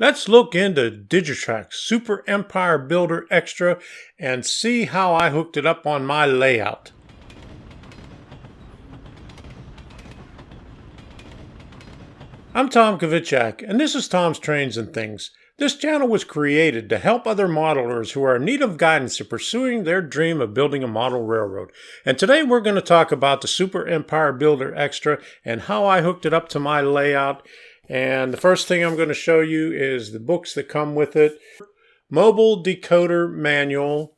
Let's look into Digitrax Super Empire Builder Xtra and see how I hooked it up on my layout. I'm Tom Kvichak, and this is Tom's Trains and Things. This channel was created to help other modelers who are in need of guidance in pursuing their dream of building a model railroad. And today we're going to talk about the Super Empire Builder Xtra and how I hooked it up to my layout. And the first thing I'm going to show you is the books that come with it. Mobile Decoder Manual.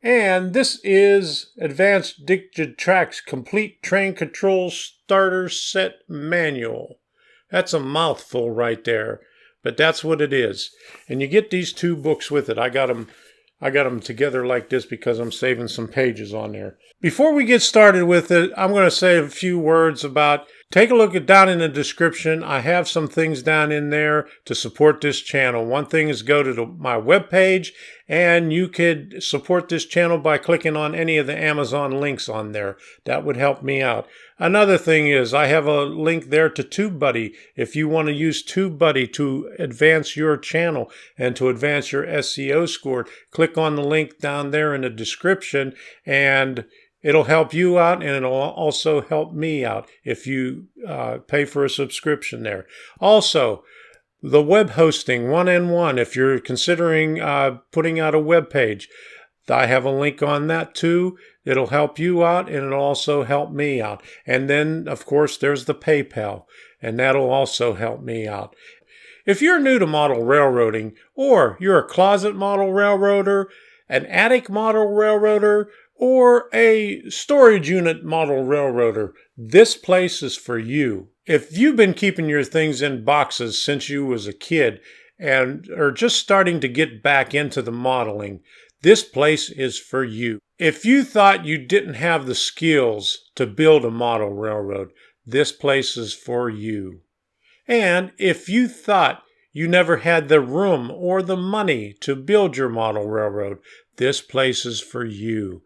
And this is Advanced Digitrax Complete Train Control Starter Set Manual. That's a mouthful right there, but that's what it is. And you get these two books with it. I got them together like this because I'm saving some pages on there. Before we get started with it, I'm going to say a few words about, take a look at down in the description. I have some things down in there to support this channel. One thing is go to my webpage, and you could support this channel by clicking on any of the Amazon links on there. That would help me out. Another thing is I have a link there to TubeBuddy. If you want to use TubeBuddy to advance your channel and to advance your SEO score, click on the link down there in the description, and it'll help you out, and it'll also help me out if you pay for a subscription there. Also, the web hosting one-on-one, if you're considering putting out a web page, I have a link on that too. It'll help you out, and it'll also help me out. And then, of course, there's the PayPal, and that'll also help me out. If you're new to model railroading, or you're a closet model railroader, an attic model railroader, or a storage unit model railroader, this place is for you. If you've been keeping your things in boxes since you was a kid and are just starting to get back into the modeling, this place is for you. If you thought you didn't have the skills to build a model railroad, this place is for you. And if you thought you never had the room or the money to build your model railroad, this place is for you.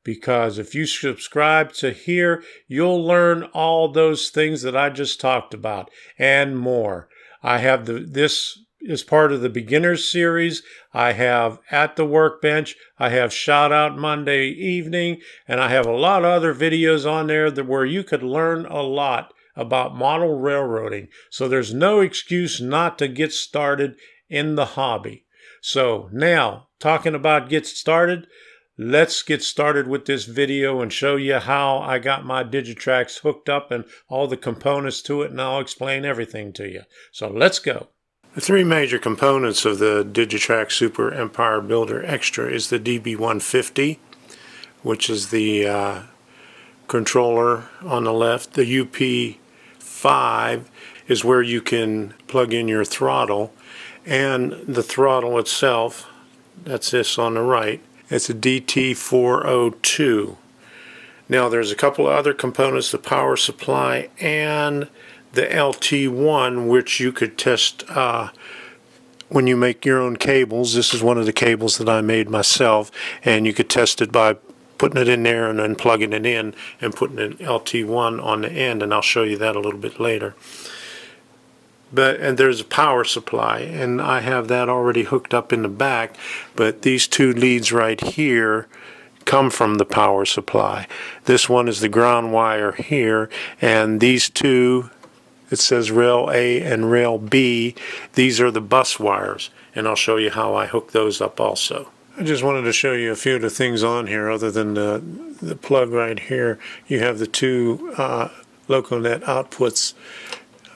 Because if you subscribe to here, you'll learn all those things that I just talked about and more. I have this is part of the beginners series. I have At the Workbench. I have Shout Out Monday Evening. And I have a lot of other videos on there where you could learn a lot about model railroading. So there's no excuse not to get started in the hobby. So now, talking about get started, let's get started with this video and show you how I got my Digitrax hooked up and all the components to it, and I'll explain everything to you. So let's go. The three major components of the Digitrax Super Empire Builder Xtra is the DB150, which is the controller on the left. The UP5 is where you can plug in your throttle, and the throttle itself, that's this on the right. It's a DT402. Now there's a couple of other components, the power supply and the LT1, which you could test when you make your own cables. This is one of the cables that I made myself, and you could test it by putting it in there and then plugging it in and putting an LT1 on the end, and I'll show you that a little bit later. And there's a power supply, and I have that already hooked up in the back, but these two leads right here come from the power supply. This one is the ground wire here, and these two, it says rail A and rail B, these are the bus wires, and I'll show you how I hook those up also. I just wanted to show you a few of the things on here other than the plug right here. You have the two LocoNet outputs,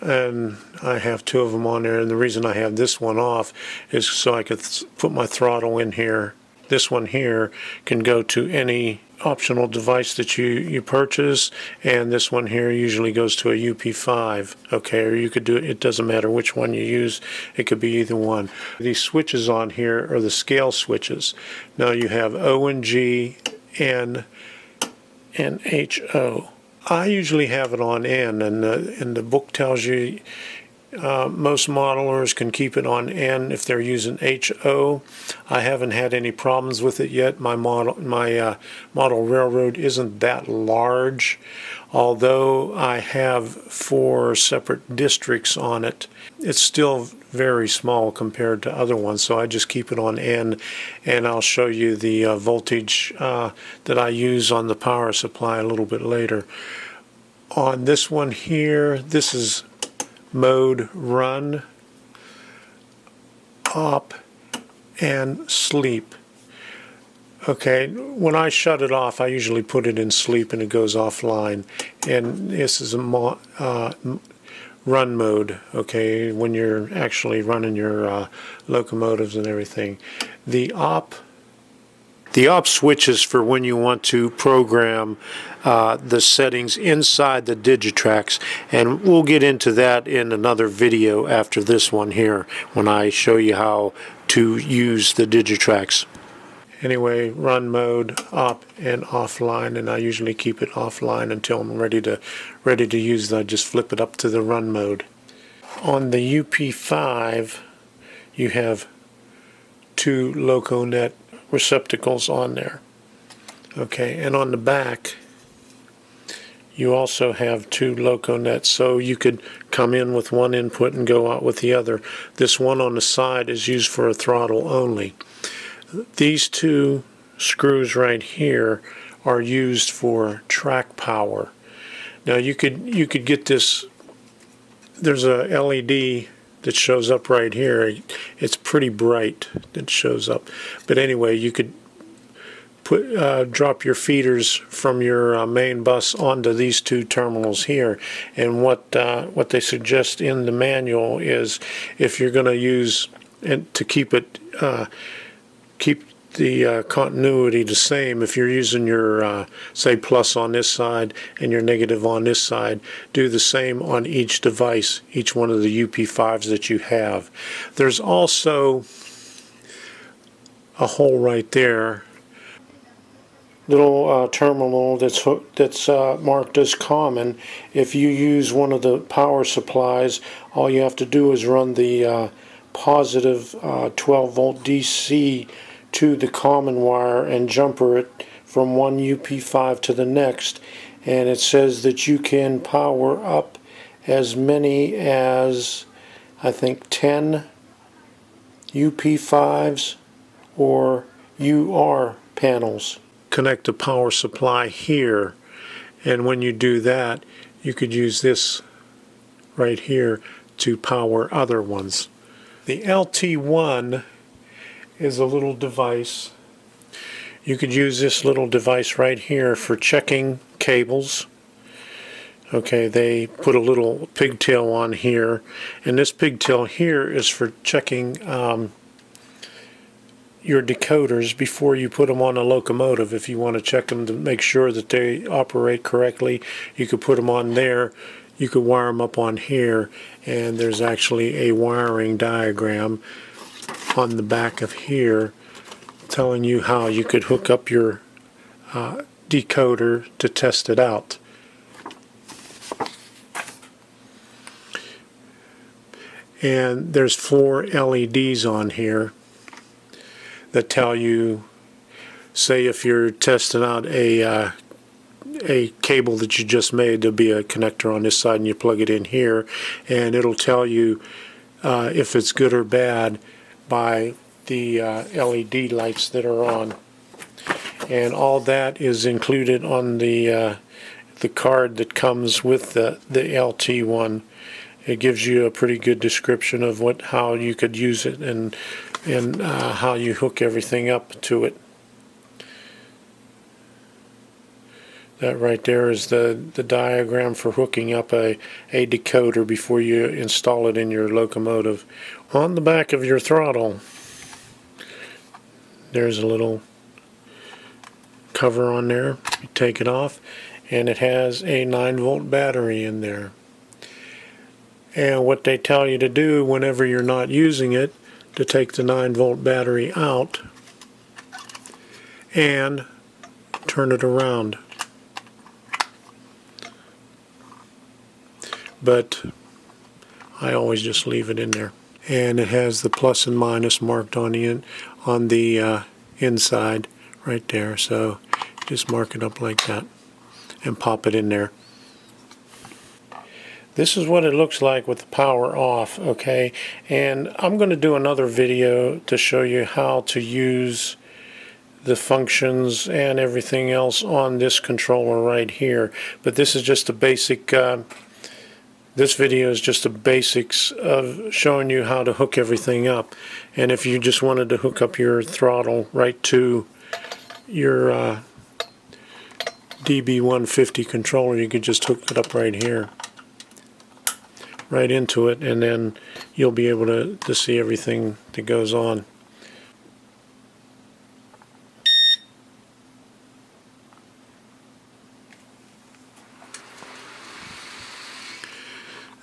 and I have two of them on there, and the reason I have this one off is so I could put my throttle in here. This one here can go to any optional device that you purchase, and this one here usually goes to a UP5, okay, or you could do it, it doesn't matter which one you use, it could be either one. These switches on here are the scale switches. Now you have O and G, N, and HO. I usually have it on N, and the book tells you Most modelers can keep it on N if they're using HO. I haven't had any problems with it yet. My model railroad isn't that large, although I have 4 separate districts on it. It's still very small compared to other ones, so I just keep it on N, and I'll show you the voltage that I use on the power supply a little bit later. On this one here, this is mode run, op, and sleep. Okay, when I shut it off, I usually put it in sleep and it goes offline. And this is a run mode, okay, when you're actually running your locomotives and everything. The op switch is for when you want to program the settings inside the Digitrax, and we'll get into that in another video after this one here when I show you how to use the Digitrax. Anyway, run mode, op, and offline, and I usually keep it offline until I'm ready to use it. I just flip it up to the run mode. On the UP5, you have 2 LocoNet receptacles on there. Okay, and on the back you also have 2 LocoNets, so you could come in with one input and go out with the other. This one on the side is used for a throttle only. These 2 screws right here are used for track power. Now you could get this. There's a LED that shows up right here. It's pretty bright that shows up, but anyway, you could drop your feeders from your main bus onto these 2 terminals here. And what they suggest in the manual is, if you're going to use and to keep the continuity the same, if you're using your say plus on this side and your negative on this side, do the same on each device, each one of the UP5s that you have. There's also a hole right there, little terminal that's marked as common. If you use one of the power supplies, all you have to do is run the positive 12 volt DC to the common wire and jumper it from one UP5 to the next, and it says that you can power up as many as, I think, 10 UP5s or UR panels. Connect the power supply here, and when you do that, you could use this right here to power other ones. The LT1 is a little device. You could use this little device right here for checking cables. Okay, they put a little pigtail on here, and this pigtail here is for checking your decoders before you put them on a locomotive. If you want to check them to make sure that they operate correctly, you could put them on there. You could wire them up on here, and there's actually a wiring diagram on the back of here telling you how you could hook up your decoder to test it out. And there's 4 LEDs on here that tell you, say if you're testing out a cable that you just made, there'll be a connector on this side and you plug it in here, and it'll tell you if it's good or bad by the LED lights that are on. And all that is included on the card that comes with the LT1. It gives you a pretty good description of how you could use it and how you hook everything up to it. That right there is the diagram for hooking up a decoder before you install it in your locomotive. On the back of your throttle, there's a little cover on there. You take it off, and it has a 9-volt battery in there. And what they tell you to do whenever you're not using it, to take the 9-volt battery out and turn it around. But I always just leave it in there. And it has the plus and minus marked on the inside right there. So just mark it up like that and pop it in there. This is what it looks like with the power off, okay? And I'm going to do another video to show you how to use the functions and everything else on this controller right here. But this is just a basic, this video is just the basics of showing you how to hook everything up. And if you just wanted to hook up your throttle right to your DB150 controller, you could just hook it up right here, right into it, and then you'll be able to see everything that goes on.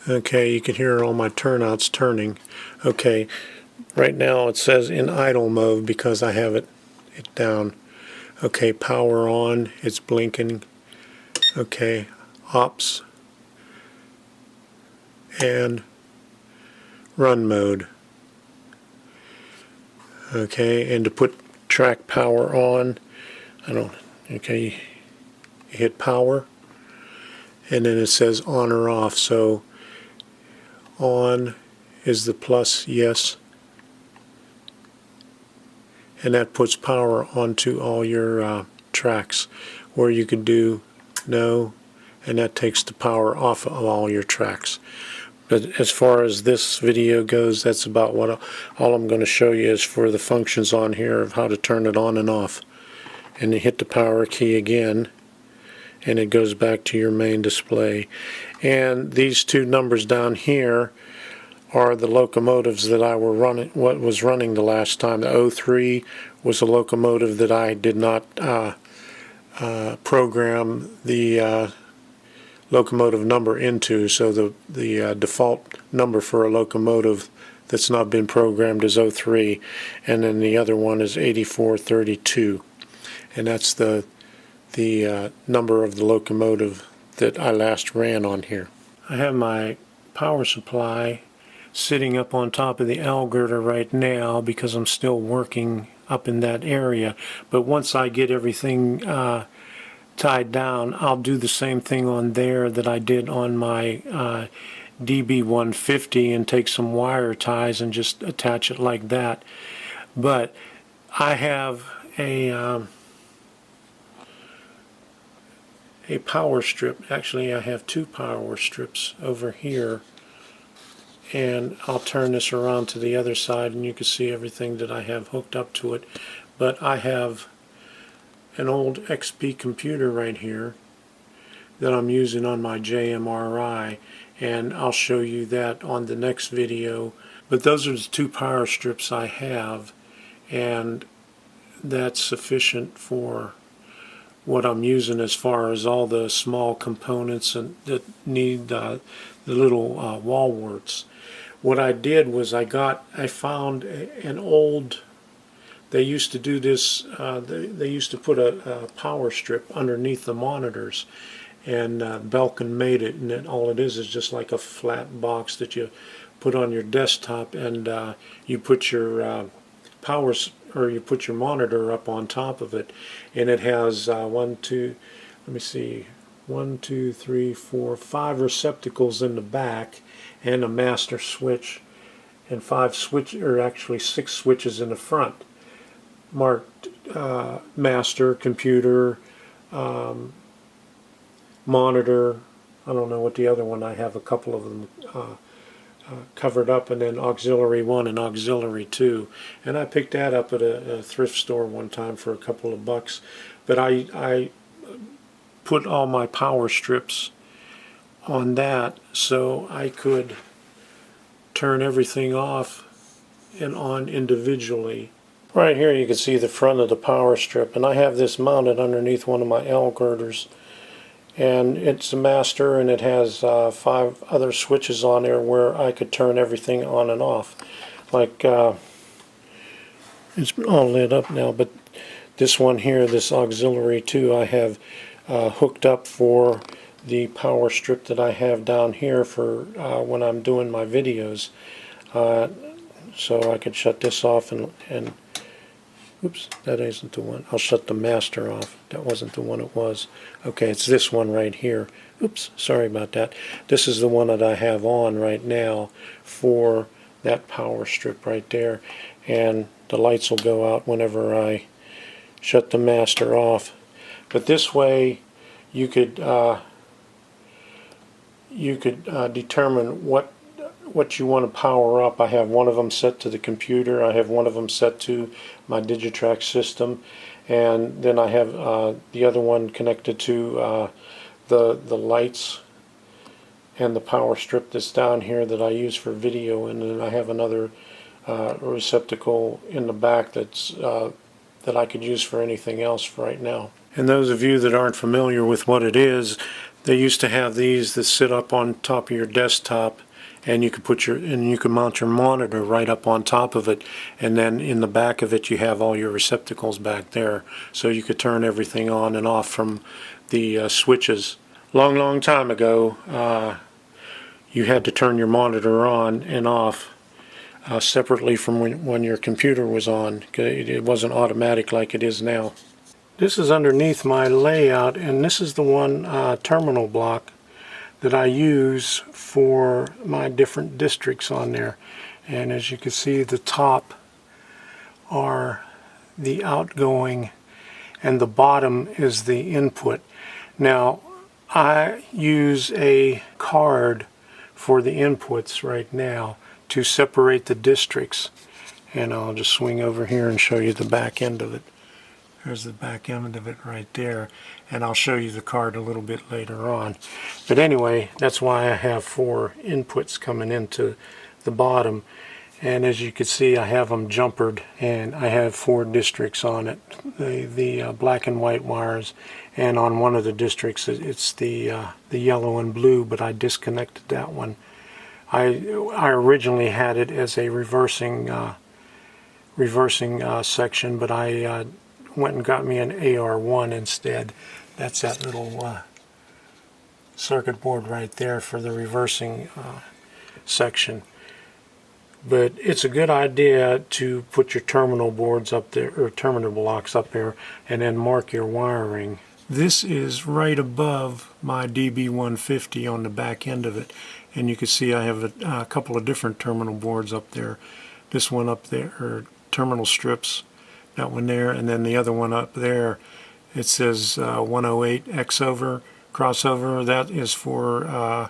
Okay, you can hear all my turnouts turning. Okay, right now it says in idle mode because I have it down. Okay, power on, it's blinking. Okay, ops and run mode. Okay, and to put track power on, okay, you hit power and then it says on or off. So on is the plus, yes, and that puts power onto all your tracks, or you could do no, and that takes the power off of all your tracks. But as far as this video goes, that's about what all I'm going to show you is for the functions on here of how to turn it on and off. And you hit the power key again and it goes back to your main display. And these two numbers down here are the locomotives that I were running, what was running the last time. The 03 was a locomotive that I did not program the locomotive number into, so the default number for a locomotive that's not been programmed is 03, and then the other one is 8432, and that's the number of the locomotive that I last ran on here. I have my power supply sitting up on top of the L girder right now because I'm still working up in that area, but once I get everything tied down, I'll do the same thing on there that I did on my DB150 and take some wire ties and just attach it like that. But I have a power strip. Actually, I have two power strips over here, and I'll turn this around to the other side and you can see everything that I have hooked up to it. But I have an old XP computer right here that I'm using on my JMRI, and I'll show you that on the next video. But those are the two power strips I have, and that's sufficient for what I'm using as far as all the small components and that need the little wall warts. What I did was I found an old, they used to do this, they used to put a power strip underneath the monitors, and Belkin made it, and all it is just like a flat box that you put on your desktop, and you put your you put your monitor up on top of it, and it has 5 receptacles in the back and a master switch, and 6 switches in the front marked master, computer, monitor. I don't know what the other one, I have a couple of them covered up, and then auxiliary 1 and auxiliary 2, and I picked that up at a thrift store one time for a couple of bucks. But I put all my power strips on that so I could turn everything off and on individually. Right here you can see the front of the power strip, and I have this mounted underneath one of my L girders, and it's a master, and it has 5 other switches on there where I could turn everything on and off. Like it's all lit up now, but this one here, this auxiliary 2, I have hooked up for the power strip that I have down here for when I'm doing my videos. So I could shut this off and oops, that isn't the one. I'll shut the master off. That wasn't the one it was. Okay, it's this one right here. Oops, sorry about that. This is the one that I have on right now for that power strip right there. And the lights will go out whenever I shut the master off. But this way you could determine what you want to power up. I have one of them set to the computer. I have one of them set to my Digitrax system, and then I have the other one connected to the lights and the power strip that's down here that I use for video, and then I have another receptacle in the back that's that I could use for anything else right now. And those of you that aren't familiar with what it is, they used to have these that sit up on top of your desktop, and you could mount your monitor right up on top of it, and then in the back of it you have all your receptacles back there, so you could turn everything on and off from the switches. Long time ago, you had to turn your monitor on and off separately from when your computer was on. It wasn't automatic like it is now. This is underneath my layout, and this is the one terminal block that I use for my different districts on there. And as you can see, the top are the outgoing and the bottom is the input. Now I use a card for the inputs right now to separate the districts, and I'll just swing over here and show you the back end of it. There's the back end of it right there, and I'll show you the card a little bit later on. But anyway, that's why I have 4 inputs coming into the bottom, and as you can see I have them jumpered, and I have 4 districts on it, the black and white wires, and on one of the districts it's the yellow and blue, but I disconnected that one. I originally had it as a reversing section, but I went and got me an AR1 instead. That's that little circuit board right there for the reversing section. But it's a good idea to put your terminal boards up there, or terminal blocks up there, and then mark your wiring. This is right above my DB150 on the back end of it, and you can see I have a couple of different terminal boards up there. This one up there, or terminal strips, that one there, and then the other one up there, it says 108 crossover. That is for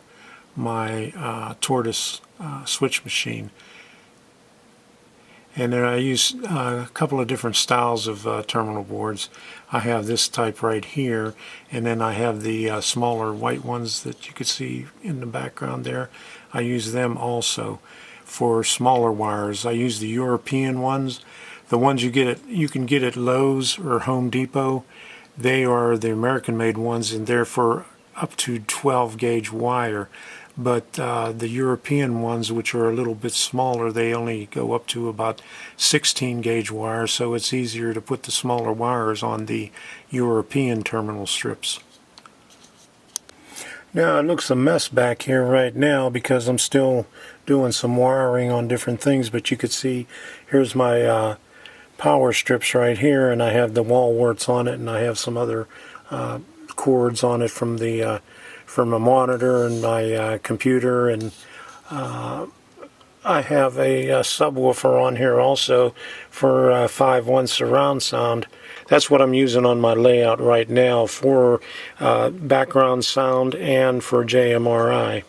my Tortoise switch machine. And then I use a couple of different styles of terminal boards. I have this type right here, and then I have the smaller white ones that you could see in the background there. I use them also for smaller wires. I use the European ones. The ones you can get at Lowe's or Home Depot. They are the American-made ones, and they're for up to 12 gauge wire. But the European ones, which are a little bit smaller, they only go up to about 16 gauge wire, so it's easier to put the smaller wires on the European terminal strips. Now it looks a mess back here right now because I'm still doing some wiring on different things, but you could see here's my power strips right here, and I have the wall warts on it, and I have some other cords on it from the from a monitor and my computer, and I have a subwoofer on here also for 5.1 surround sound. That's what I'm using on my layout right now for background sound and for JMRI.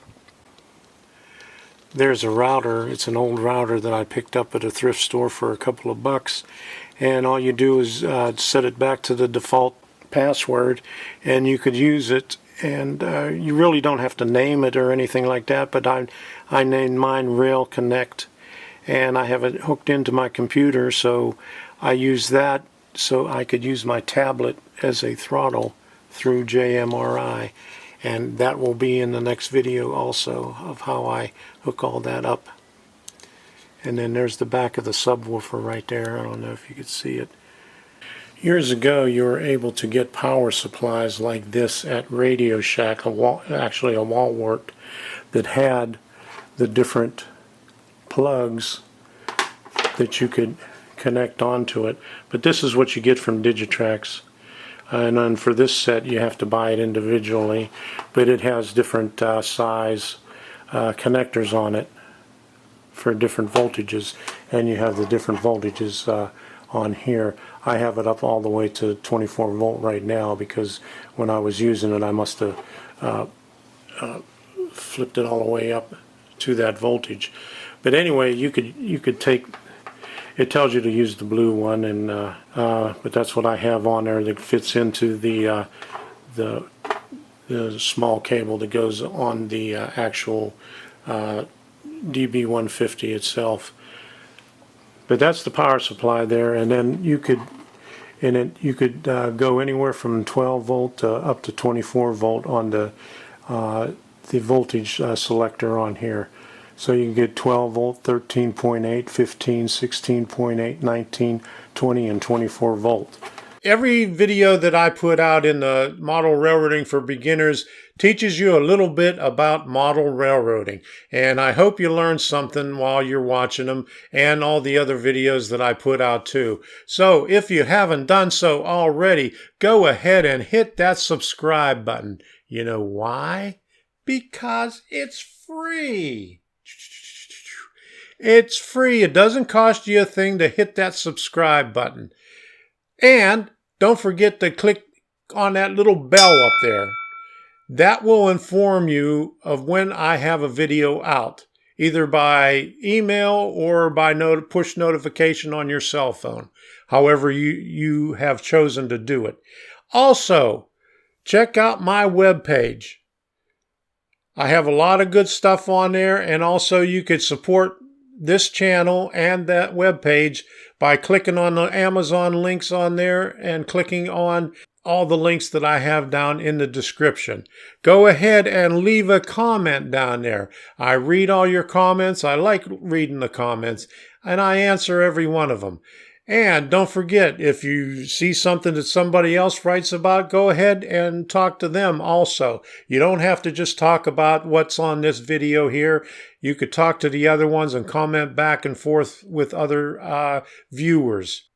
There's a router. It's an old router that I picked up at a thrift store for a couple of bucks, and all you do is set it back to the default password, and you could use it, and you really don't have to name it or anything like that, but I named mine Rail Connect, and I have it hooked into my computer, so I use that so I could use my tablet as a throttle through JMRI, and that will be in the next video also of how I hook all that up. And then there's the back of the subwoofer right there. I don't know if you could see it. Years ago, you were able to get power supplies like this at Radio Shack, actually a wall wart that had the different plugs that you could connect onto it. But this is what you get from Digitrax. And then for this set, you have to buy it individually, but it has different size connectors on it for different voltages, and you have the different voltages on here. I have it up all the way to 24 volt right now because when I was using it I must have flipped it all the way up to that voltage. But anyway, you could take, it tells you to use the blue one, and but that's what I have on there that fits into the small cable that goes on the actual DB150 itself. But that's the power supply there, and then you could go anywhere from 12 volt up to 24 volt on the voltage selector on here. So you can get 12 volt, 13.8, 15, 16.8, 19, 20, and 24 volt. Every video that I put out in the Model Railroading for Beginners teaches you a little bit about model railroading. And I hope you learned something while you're watching them and all the other videos that I put out too. So if you haven't done so already, go ahead and hit that subscribe button. You know why? Because it's free. It's free. It doesn't cost you a thing to hit that subscribe button. And don't forget to click on that little bell up there. That will inform you of when I have a video out, either by email or by push notification on your cell phone, however you have chosen to do it. Also, check out my webpage. I have a lot of good stuff on there, and also you could support this channel and that webpage by clicking on the Amazon links on there and clicking on all the links that I have down in the description. Go ahead and leave a comment down there. I read all your comments. I like reading the comments, and I answer every one of them. And don't forget, if you see something that somebody else writes about, go ahead and talk to them also. You don't have to just talk about what's on this video here. You could talk to the other ones and comment back and forth with other viewers.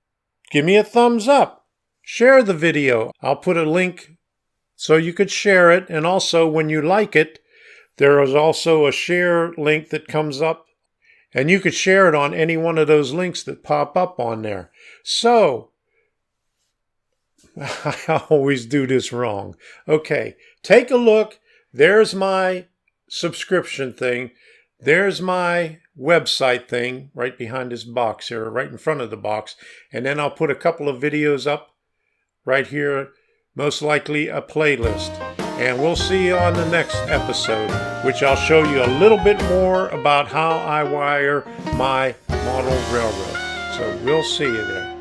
Give me a thumbs up. Share the video. I'll put a link so you could share it. And also, when you like it, there is also a share link that comes up. And you could share it on any one of those links that pop up on there. So, I always do this wrong. Okay, take a look. There's my subscription thing. There's my website thing right behind this box here, right in front of the box. And then I'll put a couple of videos up right here, most likely a playlist. And we'll see you on the next episode, which I'll show you a little bit more about how I wire my model railroad. So we'll see you there.